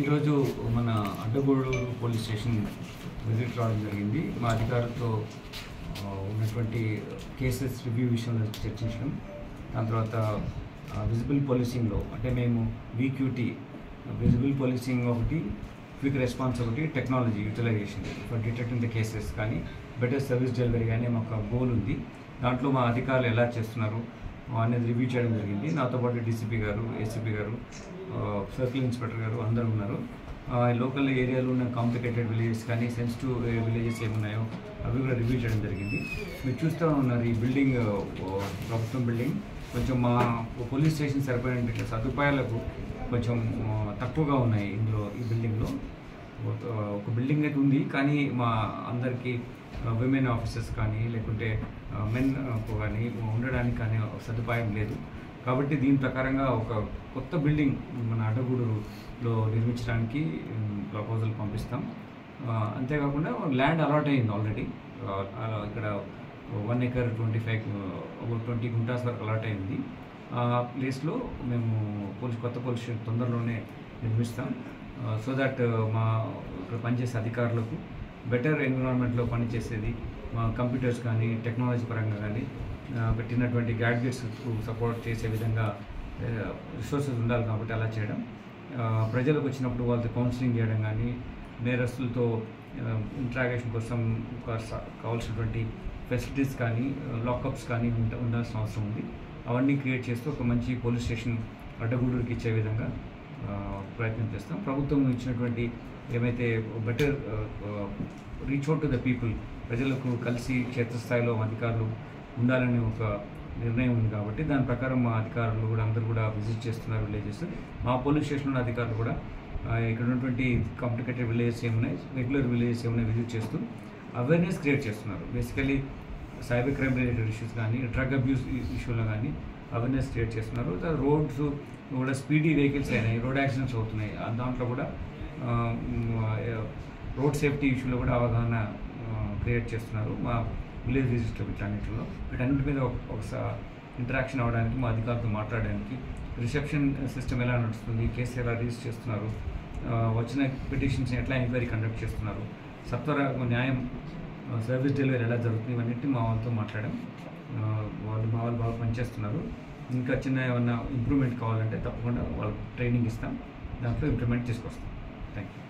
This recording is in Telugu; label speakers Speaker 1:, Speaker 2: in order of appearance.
Speaker 1: ఈరోజు మన అడ్డగూడూరు పోలీస్ స్టేషన్ విజిట్ రావడం జరిగింది. మా అధికారులతో ఉన్నటువంటి కేసెస్ రివ్యూ విషయంలో చర్చించడం, దాని తర్వాత విజిబుల్ పోలీసింగ్లో అంటే మేము వీక్యూటీ విజిబుల్ పోలీసింగ్ ఒకటి, క్విక్ రెస్పాన్స్ ఒకటి, technology utilization for detecting the cases కానీ బెటర్ సర్వీస్ డెలివరీ కానీ మాకు గోల్ ఉంది. దాంట్లో మా అధికారులు ఎలా చేస్తున్నారు అనేది రివ్యూ చేయడం జరిగింది. నాతో పాటు డీసీపీ గారు, ఏసీపీ గారు, సర్కిల్ ఇన్స్పెక్టర్ గారు అందరూ ఉన్నారు. లోకల్ ఏరియాలో ఉన్న కాంప్లికేటెడ్ విలేజెస్ కానీ సెన్సిటివ్ విలేజెస్ ఏమున్నాయో అవి కూడా రివ్యూ చేయడం జరిగింది. మీరు చూస్తూ ఉన్నారు ఈ బిల్డింగ్ ప్రభుత్వం బిల్డింగ్ కొంచెం మా పోలీస్ స్టేషన్ సరిపోయిన సదుపాయాలకు కొంచెం తక్కువగా ఉన్నాయి. ఇందులో ఈ బిల్డింగ్లో ఒక బిల్డింగ్ అయితే ఉంది, కానీ మా అందరికీ విమెన్ ఆఫీసర్స్ కానీ లేకుంటే మెన్ కానీ ఉండడానికి కానీ సదుపాయం లేదు. కాబట్టి దీని ప్రకారంగా ఒక కొత్త బిల్డింగ్ మన అడ్డగూడూరులో నిర్మించడానికి ప్రపోజల్ పంపిస్తాం. అంతేకాకుండా ల్యాండ్ అలాట్ అయింది ఆల్రెడీ. ఇక్కడ 1 acre 20 గుంటాస్ వరకు అలాట్ అయింది. ఆ ప్లేస్లో మేము కొత్త పోలీస్ స్టేషన్ తొందరలోనే నిర్మిస్తాం. సో దట్ మా ఇక్కడ పనిచేసే అధికారులకు బెటర్ ఎన్విరాన్మెంట్లో పనిచేసేది, మా కంప్యూటర్స్ కానీ టెక్నాలజీ పరంగా కానీ పెట్టినటువంటి గ్యాడ్జెట్స్ సపోర్ట్ చేసే విధంగా రిసోర్సెస్ ఉండాలి. కాబట్టి అలా చేయడం, ప్రజలకు వచ్చినప్పుడు వాళ్ళతో కౌన్సిలింగ్ చేయడం కానీ, నేరస్తులతో ఇంట్రాగేషన్ కోసం కావాల్సినటువంటి ఫెసిలిటీస్ కానీ లాకప్స్ కానీ ఉండాల్సిన అవసరం ఉంది. అవన్నీ క్రియేట్ చేస్తూ ఒక మంచి పోలీస్ స్టేషన్ అడ్డగూడూరుకి ఇచ్చే విధంగా ప్రయత్నం చేస్తాం. ప్రభుత్వం ఇచ్చినటువంటి ఏమైతే better reach out to the people, ప్రజలకు కలిసి క్షేత్రస్థాయిలో అధికారులు ఉండాలనే ఒక నిర్ణయం ఉంది. కాబట్టి దాని ప్రకారం మా అధికారులు కూడా అందరూ కూడా విజిట్ చేస్తున్నారు విలేజెస్. మా పోలీస్ స్టేషన్లో అధికారులు కూడా ఇక్కడ ఉన్నటువంటి కాంప్లికేటెడ్ విలేజెస్ ఏమున్నాయి, రెగ్యులర్ విలేజెస్ ఏమున్నాయి విజిట్ చేస్తూ అవేర్నెస్ క్రియేట్ చేస్తున్నారు. Basically cyber crime related issues కానీ డ్రగ్ అబ్యూస్ ఇష్యూలో కానీ అవేర్నెస్ క్రియేట్ చేస్తున్నారు. రోడ్స్ కూడా స్పీడీ వెహికల్స్ అయినాయి, రోడ్ యాక్సిడెంట్స్ అవుతున్నాయి. దాంట్లో కూడా రోడ్ సేఫ్టీ ఇష్యూలో కూడా అవగాహన క్రియేట్ చేస్తున్నారు మా విలేజ్ విజిట్లో. వీటన్నిటి మీద ఒకసారి ఇంటరాక్షన్ అవ్వడానికి, మా అధికారులతో మాట్లాడడానికి, రిసెప్షన్ సిస్టమ్ ఎలా నడుస్తుంది, కేసు ఎలా రిజిస్టర్ చేస్తున్నారు, వచ్చిన పిటిషన్స్ ఎట్లా ఎంక్వైరీ కండక్ట్ చేస్తున్నారు, సత్వర న్యాయం సర్వీస్ డెలివరీ ఎలా జరుగుతుంది, ఇవన్నిటి మా వాళ్ళతో మాట్లాడడం. మా వాళ్ళు బాగా పనిచేస్తున్నారు. ఇంకా చిన్న ఏమన్నా ఇంప్రూవ్మెంట్ కావాలంటే తప్పకుండా వాళ్ళకి ట్రైనింగ్ ఇస్తాం, దాంట్లో ఇంప్రూవ్మెంట్ తీసుకొస్తాం. Thank you.